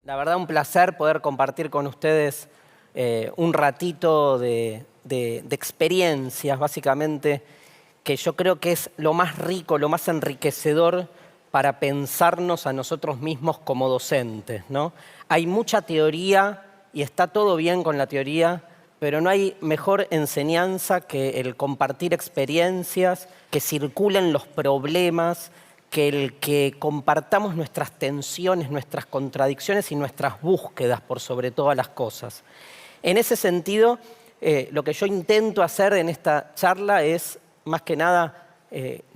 La verdad, un placer poder compartir con ustedes un ratito de experiencias, básicamente, que yo creo que es lo más rico, lo más enriquecedor para pensarnos a nosotros mismos como docentes, ¿no? Hay mucha teoría y está todo bien con la teoría, pero no hay mejor enseñanza que el compartir experiencias, que circulen los problemas, que el que compartamos nuestras tensiones, nuestras contradicciones y nuestras búsquedas por sobre todas las cosas. En ese sentido, lo que yo intento hacer en esta charla es, más que nada,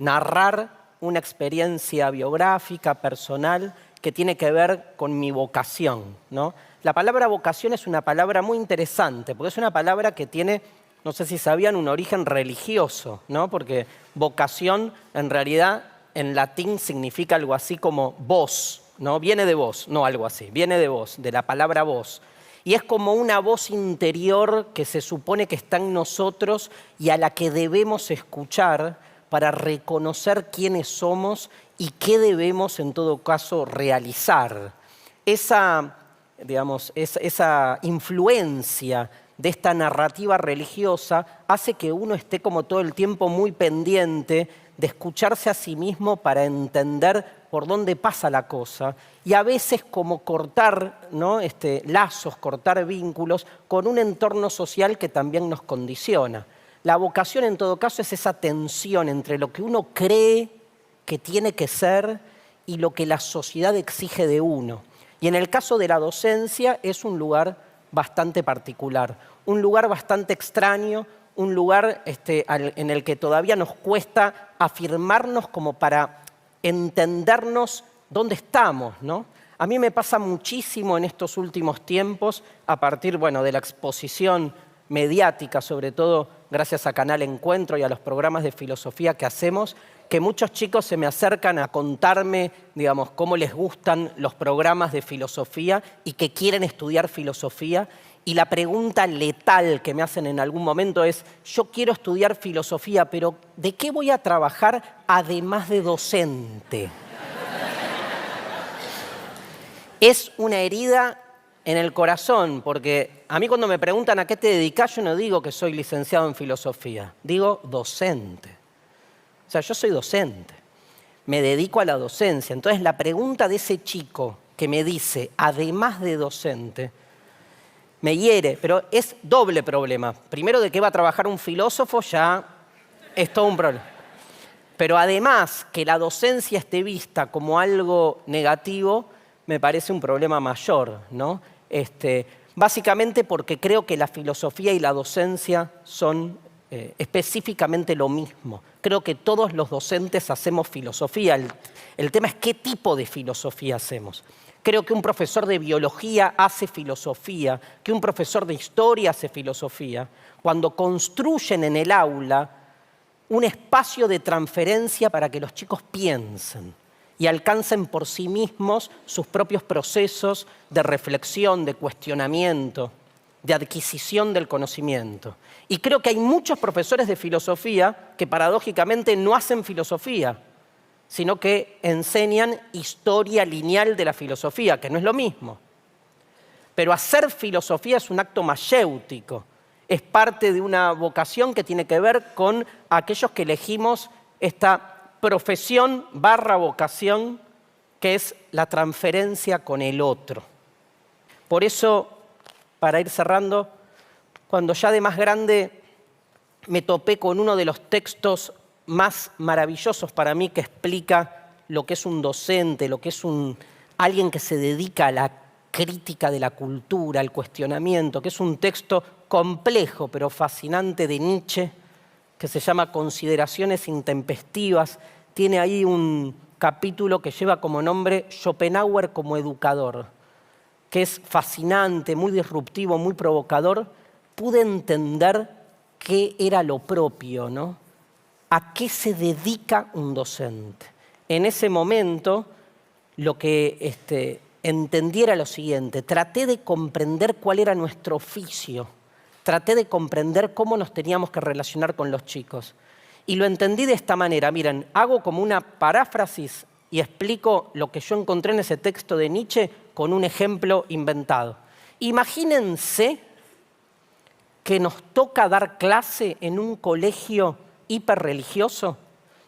narrar una experiencia biográfica, personal, que tiene que ver con mi vocación, ¿no? La palabra vocación es una palabra muy interesante, porque es una palabra que tiene, no sé si sabían, un origen religioso, ¿no? Porque vocación, en realidad, en latín significa algo así como voz, ¿no? Viene de voz, no algo así, viene de voz, de la palabra voz. Y es como una voz interior que se supone que está en nosotros y a la que debemos escuchar para reconocer quiénes somos y qué debemos, en todo caso, realizar. Esa influencia de esta narrativa religiosa hace que uno esté como todo el tiempo muy pendiente de escucharse a sí mismo para entender por dónde pasa la cosa y a veces como cortar, ¿no? Lazos, cortar vínculos con un entorno social que también nos condiciona. La vocación, en todo caso, es esa tensión entre lo que uno cree que tiene que ser y lo que la sociedad exige de uno. Y en el caso de la docencia es un lugar bastante particular, un lugar bastante extraño, un lugar en el que todavía nos cuesta afirmarnos como para entendernos dónde estamos, ¿no? A mí me pasa muchísimo en estos últimos tiempos, a partir, de la exposición mediática, sobre todo gracias a Canal Encuentro y a los programas de filosofía que hacemos, que muchos chicos se me acercan a contarme, cómo les gustan los programas de filosofía y que quieren estudiar filosofía. Y la pregunta letal que me hacen en algún momento es, yo quiero estudiar filosofía, pero ¿de qué voy a trabajar además de docente? Es una herida en el corazón, porque a mí cuando me preguntan a qué te dedicas, yo no digo que soy licenciado en filosofía, digo docente. O sea, yo soy docente, me dedico a la docencia. Entonces la pregunta de ese chico que me dice, además de docente, me hiere, pero es doble problema. Primero, de qué va a trabajar un filósofo ya es todo un problema. Pero además, que la docencia esté vista como algo negativo, me parece un problema mayor, ¿no? Básicamente porque creo que la filosofía y la docencia son específicamente lo mismo. Creo que todos los docentes hacemos filosofía. El tema es qué tipo de filosofía hacemos. Creo que un profesor de biología hace filosofía, que un profesor de historia hace filosofía, cuando construyen en el aula un espacio de transferencia para que los chicos piensen y alcancen por sí mismos sus propios procesos de reflexión, de cuestionamiento, de adquisición del conocimiento. Y creo que hay muchos profesores de filosofía que paradójicamente no hacen filosofía, sino que enseñan historia lineal de la filosofía, que no es lo mismo. Pero hacer filosofía es un acto mayéutico, es parte de una vocación que tiene que ver con aquellos que elegimos esta profesión / vocación, que es la transferencia con el otro. Por eso, para ir cerrando, cuando ya de más grande me topé con uno de los textos más maravillosos para mí que explica lo que es un docente, lo que es alguien que se dedica a la crítica de la cultura, al cuestionamiento, que es un texto complejo pero fascinante de Nietzsche, que se llama Consideraciones intempestivas. Tiene ahí un capítulo que lleva como nombre Schopenhauer como educador, que es fascinante, muy disruptivo, muy provocador. Pude entender qué era lo propio, ¿no? ¿A qué se dedica un docente? En ese momento, lo que entendí era lo siguiente. Traté de comprender cuál era nuestro oficio. Traté de comprender cómo nos teníamos que relacionar con los chicos. Y lo entendí de esta manera. Miren, hago como una paráfrasis y explico lo que yo encontré en ese texto de Nietzsche con un ejemplo inventado. Imagínense que nos toca dar clase en un colegio hiperreligioso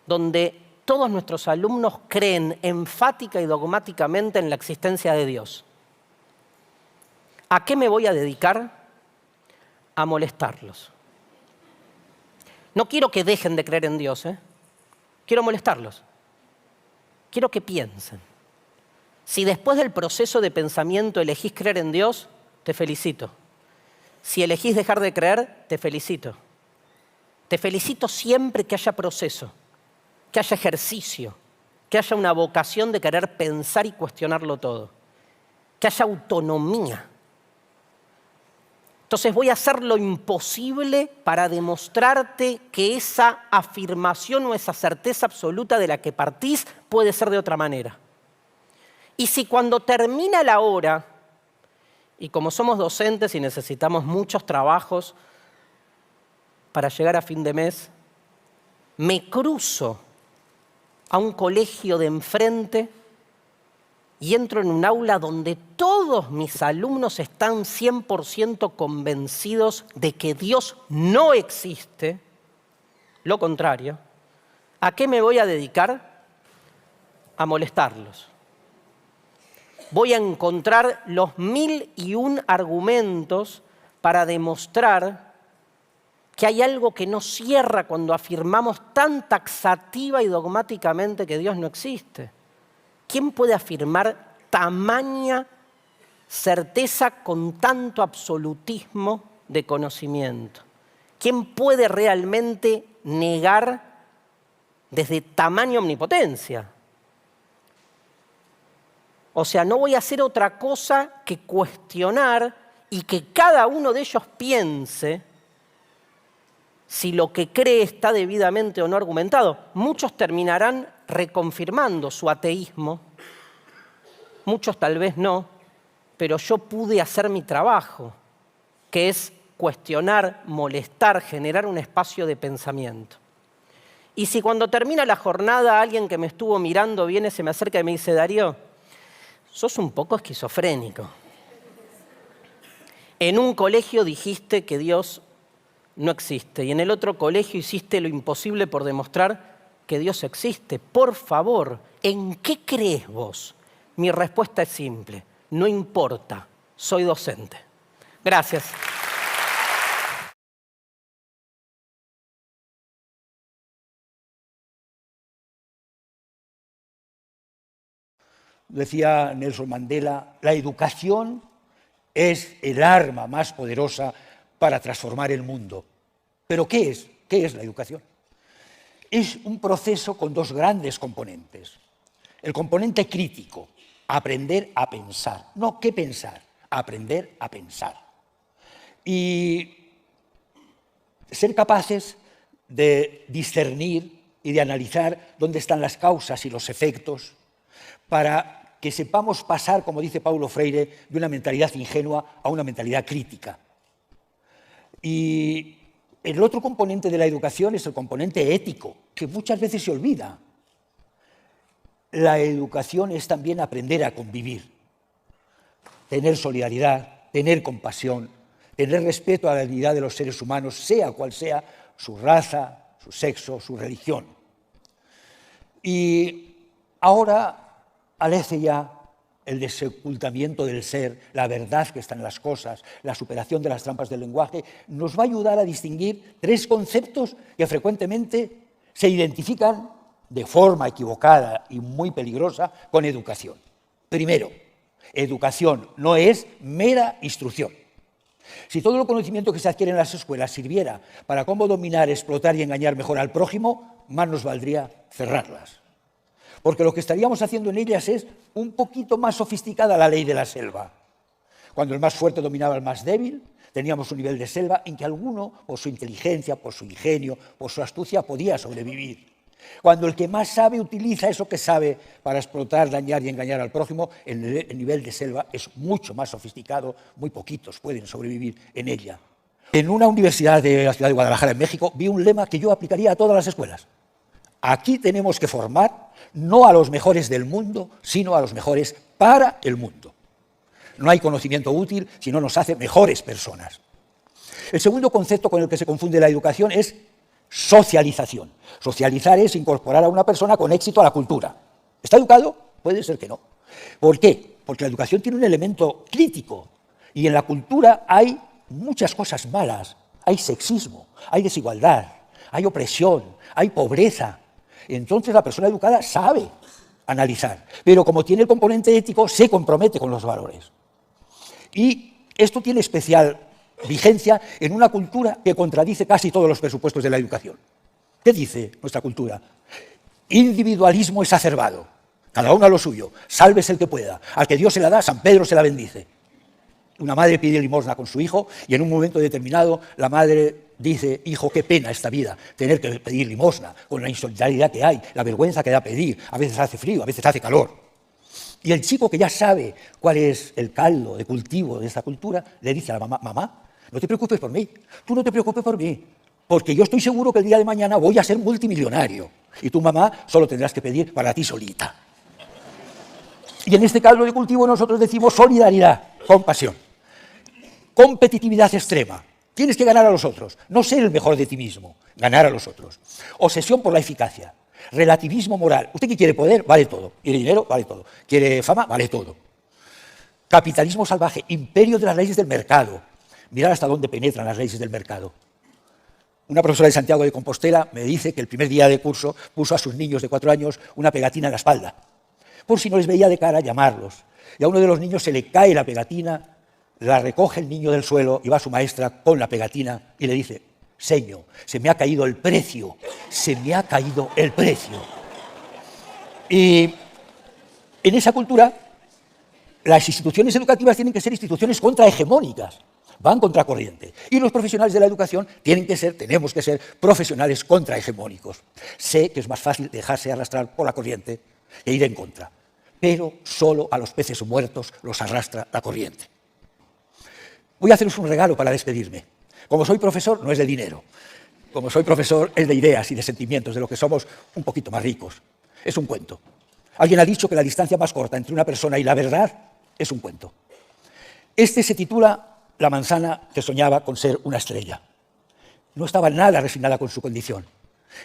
donde todos nuestros alumnos creen enfática y dogmáticamente en la existencia de Dios. ¿A qué me voy a dedicar? A molestarlos. No quiero que dejen de creer en Dios, Quiero molestarlos. Quiero que piensen. Si después del proceso de pensamiento elegís creer en Dios, te felicito. Si elegís dejar de creer, te felicito. Te felicito siempre que haya proceso, que haya ejercicio, que haya una vocación de querer pensar y cuestionarlo todo, que haya autonomía. Entonces voy a hacer lo imposible para demostrarte que esa afirmación o esa certeza absoluta de la que partís puede ser de otra manera. Y si cuando termina la hora, y como somos docentes y necesitamos muchos trabajos para llegar a fin de mes, me cruzo a un colegio de enfrente y entro en un aula donde todos mis alumnos están 100% convencidos de que Dios no existe, lo contrario, ¿a qué me voy a dedicar? A molestarlos. Voy a encontrar los 1001 argumentos para demostrar que hay algo que no cierra cuando afirmamos tan taxativa y dogmáticamente que Dios no existe. ¿Quién puede afirmar tamaña certeza con tanto absolutismo de conocimiento? ¿Quién puede realmente negar desde tamaña omnipotencia? O sea, no voy a hacer otra cosa que cuestionar y que cada uno de ellos piense si lo que cree está debidamente o no argumentado. Muchos terminarán reconfirmando su ateísmo, muchos tal vez no, pero yo pude hacer mi trabajo, que es cuestionar, molestar, generar un espacio de pensamiento. Y si cuando termina la jornada alguien que me estuvo mirando viene, se me acerca y me dice, Darío, sos un poco esquizofrénico. En un colegio dijiste que Dios no existe y en el otro colegio hiciste lo imposible por demostrar que Dios existe. Por favor, ¿en qué crees vos? Mi respuesta es simple, no importa, soy docente. Gracias. Decía Nelson Mandela, la educación es el arma más poderosa para transformar el mundo. ¿Pero qué es? ¿Qué es la educación? Es un proceso con dos grandes componentes. El componente crítico, aprender a pensar. No qué pensar, aprender a pensar. Y ser capaces de discernir y de analizar dónde están las causas y los efectos para que sepamos pasar, como dice Paulo Freire, de una mentalidad ingenua a una mentalidad crítica. Y el otro componente de la educación es el componente ético, que muchas veces se olvida. La educación es también aprender a convivir, tener solidaridad, tener compasión, tener respeto a la dignidad de los seres humanos, sea cual sea su raza, su sexo, su religión. Y ahora alece ya el desocultamiento del ser, la verdad que está en las cosas, la superación de las trampas del lenguaje, nos va a ayudar a distinguir tres conceptos que frecuentemente se identifican de forma equivocada y muy peligrosa con educación. Primero, educación no es mera instrucción. Si todo el conocimiento que se adquiere en las escuelas sirviera para cómo dominar, explotar y engañar mejor al prójimo, más nos valdría cerrarlas. Porque lo que estaríamos haciendo en ellas es un poquito más sofisticada la ley de la selva. Cuando el más fuerte dominaba al más débil, teníamos un nivel de selva en que alguno, por su inteligencia, por su ingenio, por su astucia, podía sobrevivir. Cuando el que más sabe utiliza eso que sabe para explotar, dañar y engañar al prójimo, el nivel de selva es mucho más sofisticado, muy poquitos pueden sobrevivir en ella. En una universidad de la ciudad de Guadalajara, en México, vi un lema que yo aplicaría a todas las escuelas. Aquí tenemos que formar no a los mejores del mundo, sino a los mejores para el mundo. No hay conocimiento útil si no nos hace mejores personas. El segundo concepto con el que se confunde la educación es socialización. Socializar es incorporar a una persona con éxito a la cultura. ¿Está educado? Puede ser que no. ¿Por qué? Porque la educación tiene un elemento crítico y en la cultura hay muchas cosas malas. Hay sexismo, hay desigualdad, hay opresión, hay pobreza. Entonces la persona educada sabe analizar, pero como tiene el componente ético, se compromete con los valores. Y esto tiene especial vigencia en una cultura que contradice casi todos los presupuestos de la educación. ¿Qué dice nuestra cultura? Individualismo exacerbado, cada uno a lo suyo, sálvese el que pueda, al que Dios se la da, San Pedro se la bendice. Una madre pide limosna con su hijo y en un momento determinado la madre dice: hijo, qué pena esta vida, tener que pedir limosna, con la insolidaridad que hay, la vergüenza que da pedir, a veces hace frío, a veces hace calor. Y el chico que ya sabe cuál es el caldo de cultivo de esta cultura, le dice a la mamá: mamá, no te preocupes por mí, tú no te preocupes por mí, porque yo estoy seguro que el día de mañana voy a ser multimillonario y tu mamá solo tendrás que pedir para ti solita. Y en este caldo de cultivo nosotros decimos solidaridad, compasión. Competitividad extrema. Tienes que ganar a los otros, no ser el mejor de ti mismo, ganar a los otros. Obsesión por la eficacia. Relativismo moral. ¿Usted qué quiere? Poder, vale todo. ¿Quiere dinero? Vale todo. ¿Quiere fama? Vale todo. Capitalismo salvaje. Imperio de las leyes del mercado. Mirar hasta dónde penetran las leyes del mercado. Una profesora de Santiago de Compostela me dice que el primer día de curso puso a sus niños de 4 años una pegatina en la espalda, por si no les veía de cara llamarlos. Y a uno de los niños se le cae la pegatina, la recoge el niño del suelo y va su maestra con la pegatina y le dice: seño, se me ha caído el precio, se me ha caído el precio. Y en esa cultura, las instituciones educativas tienen que ser instituciones contrahegemónicas, van contracorriente. Y los profesionales de la educación tenemos que ser profesionales contrahegemónicos. Sé que es más fácil dejarse arrastrar por la corriente que ir en contra, pero solo a los peces muertos los arrastra la corriente. Voy a haceros un regalo para despedirme. Como soy profesor, no es de dinero. Como soy profesor, es de ideas y de sentimientos, de lo que somos un poquito más ricos. Es un cuento. Alguien ha dicho que la distancia más corta entre una persona y la verdad es un cuento. Este se titula La manzana que soñaba con ser una estrella. No estaba nada resignada con su condición.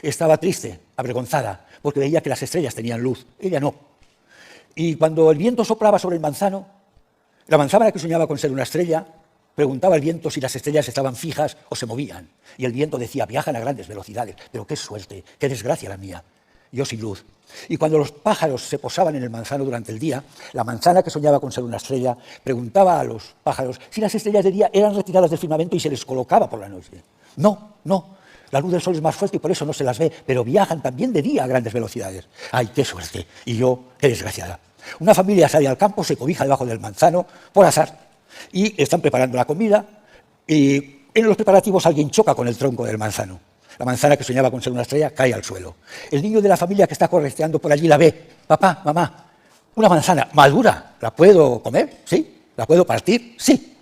Estaba triste, avergonzada, porque veía que las estrellas tenían luz. Ella no. Y cuando el viento soplaba sobre el manzano, la manzana que soñaba con ser una estrella preguntaba al viento si las estrellas estaban fijas o se movían. Y el viento decía: viajan a grandes velocidades. Pero qué suerte, qué desgracia la mía. Yo sin luz. Y cuando los pájaros se posaban en el manzano durante el día, la manzana que soñaba con ser una estrella preguntaba a los pájaros si las estrellas de día eran retiradas del firmamento y se les colocaba por la noche. No, no. La luz del sol es más fuerte y por eso no se las ve, pero viajan también de día a grandes velocidades. ¡Ay, qué suerte! Y yo, qué desgraciada. Una familia sale al campo, se cobija debajo del manzano por azar. Y están preparando la comida y en los preparativos alguien choca con el tronco del manzano. La manzana que soñaba con ser una estrella cae al suelo. El niño de la familia que está correteando por allí la ve. Papá, mamá, una manzana madura, ¿la puedo comer? ¿Sí? ¿La puedo partir? Sí.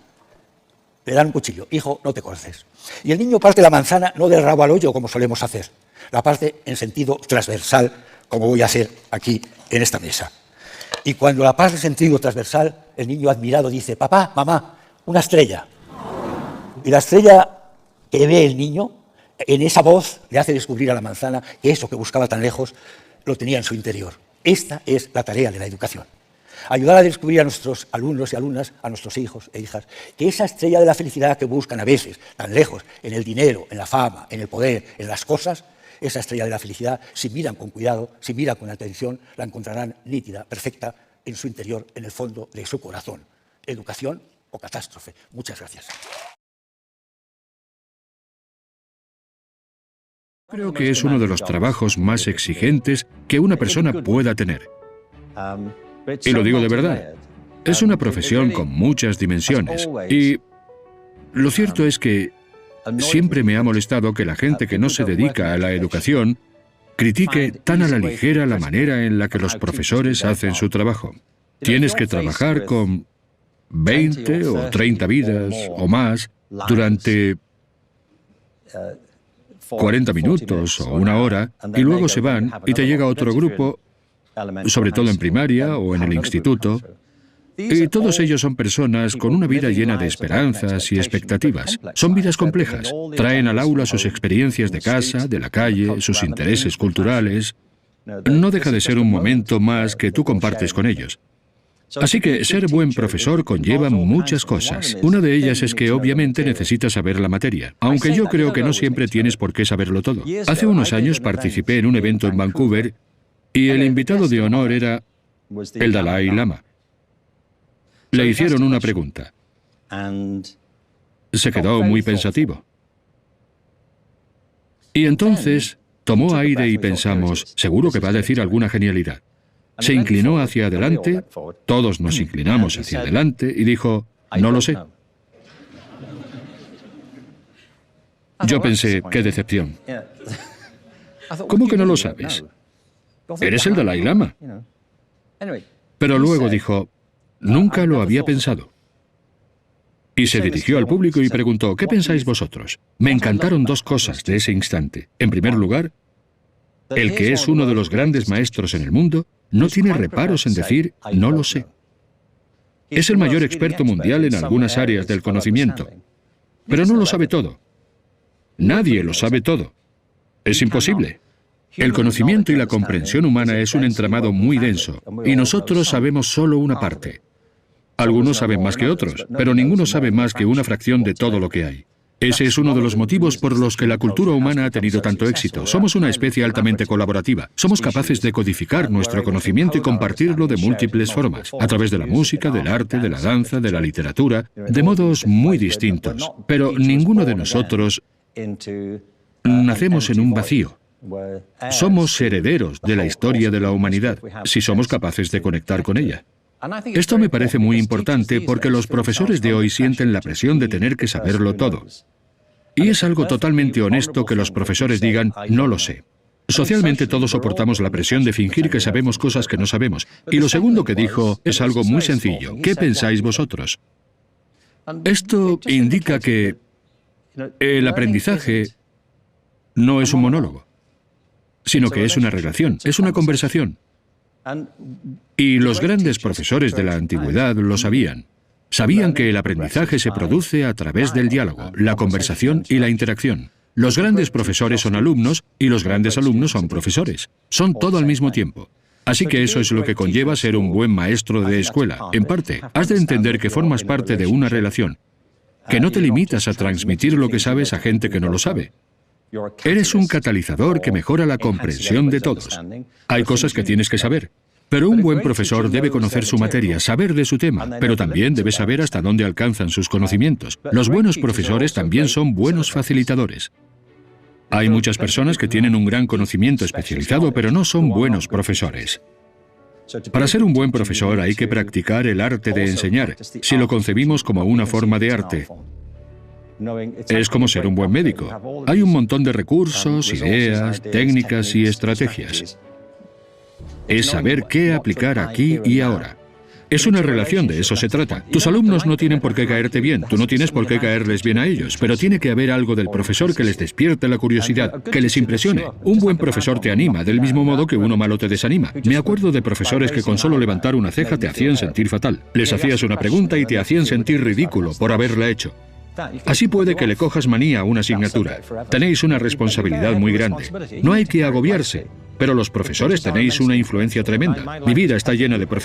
Le dan un cuchillo. Hijo, no te cortes. Y el niño parte la manzana no del rabo al hoyo como solemos hacer. La parte en sentido transversal como voy a hacer aquí en esta mesa. Y cuando la parte en sentido transversal, el niño admirado dice: papá, mamá, una estrella. Y la estrella que ve el niño, en esa voz le hace descubrir a la manzana que eso que buscaba tan lejos lo tenía en su interior. Esta es la tarea de la educación. Ayudar a descubrir a nuestros alumnos y alumnas, a nuestros hijos e hijas, que esa estrella de la felicidad que buscan a veces tan lejos, en el dinero, en la fama, en el poder, en las cosas, esa estrella de la felicidad, si miran con cuidado, si miran con atención, la encontrarán nítida, perfecta, en su interior, en el fondo de su corazón. Educación o catástrofe. Muchas gracias. Creo que es uno de los trabajos más exigentes que una persona pueda tener. Y lo digo de verdad. Es una profesión con muchas dimensiones. Y lo cierto es que siempre me ha molestado que la gente que no se dedica a la educación critique tan a la ligera la manera en la que los profesores hacen su trabajo. Tienes que trabajar con 20 o 30 vidas o más durante 40 minutos o una hora y luego se van y te llega otro grupo, sobre todo en primaria o en el instituto, Y todos ellos son personas con una vida llena de esperanzas y expectativas. Son vidas complejas. Traen al aula sus experiencias de casa, de la calle, sus intereses culturales. No deja de ser un momento más que tú compartes con ellos. Así que ser buen profesor conlleva muchas cosas. Una de ellas es que obviamente necesitas saber la materia, aunque yo creo que no siempre tienes por qué saberlo todo. Hace unos años participé en un evento en Vancouver y el invitado de honor era el Dalai Lama. Le hicieron una pregunta. Se quedó muy pensativo. Y entonces tomó aire y pensamos, seguro que va a decir alguna genialidad. Se inclinó hacia adelante, todos nos inclinamos hacia adelante y dijo, no lo sé. Yo pensé, qué decepción. ¿Cómo que no lo sabes? Eres el Dalai Lama. Pero luego dijo, nunca lo había pensado. Y se dirigió al público y preguntó, ¿qué pensáis vosotros? Me encantaron dos cosas de ese instante. En primer lugar, el que es uno de los grandes maestros en el mundo no tiene reparos en decir, no lo sé. Es el mayor experto mundial en algunas áreas del conocimiento, pero no lo sabe todo. Nadie lo sabe todo. Es imposible. El conocimiento y la comprensión humana es un entramado muy denso, y nosotros sabemos solo una parte. Algunos saben más que otros, pero ninguno sabe más que una fracción de todo lo que hay. Ese es uno de los motivos por los que la cultura humana ha tenido tanto éxito. Somos una especie altamente colaborativa. Somos capaces de codificar nuestro conocimiento y compartirlo de múltiples formas, a través de la música, del arte, de la danza, de la literatura, de modos muy distintos. Pero ninguno de nosotros nacemos en un vacío. Somos herederos de la historia de la humanidad, si somos capaces de conectar con ella. Esto me parece muy importante porque los profesores de hoy sienten la presión de tener que saberlo todo. Y es algo totalmente honesto que los profesores digan, no lo sé. Socialmente todos soportamos la presión de fingir que sabemos cosas que no sabemos. Y lo segundo que dijo es algo muy sencillo. ¿Qué pensáis vosotros? Esto indica que el aprendizaje no es un monólogo, sino que es una relación, es una conversación. Y los grandes profesores de la antigüedad lo sabían. Sabían que el aprendizaje se produce a través del diálogo, la conversación y la interacción. Los grandes profesores son alumnos y los grandes alumnos son profesores. Son todo al mismo tiempo. Así que eso es lo que conlleva ser un buen maestro de escuela. En parte, has de entender que formas parte de una relación, que no te limitas a transmitir lo que sabes a gente que no lo sabe. Eres un catalizador que mejora la comprensión de todos. Hay cosas que tienes que saber, pero un buen profesor debe conocer su materia, saber de su tema, pero también debe saber hasta dónde alcanzan sus conocimientos. Los buenos profesores también son buenos facilitadores. Hay muchas personas que tienen un gran conocimiento especializado, pero no son buenos profesores. Para ser un buen profesor hay que practicar el arte de enseñar, si lo concebimos como una forma de arte. Es como ser un buen médico. Hay un montón de recursos, ideas, técnicas y estrategias. Es saber qué aplicar aquí y ahora. Es una relación, de eso se trata. Tus alumnos no tienen por qué caerte bien, tú no tienes por qué caerles bien a ellos, pero tiene que haber algo del profesor que les despierte la curiosidad, que les impresione. Un buen profesor te anima, del mismo modo que uno malo te desanima. Me acuerdo de profesores que con solo levantar una ceja te hacían sentir fatal. Les hacías una pregunta y te hacían sentir ridículo por haberla hecho. Así puede que le cojas manía a una asignatura. Tenéis una responsabilidad muy grande. No hay que agobiarse, pero los profesores tenéis una influencia tremenda. Mi vida está llena de profesores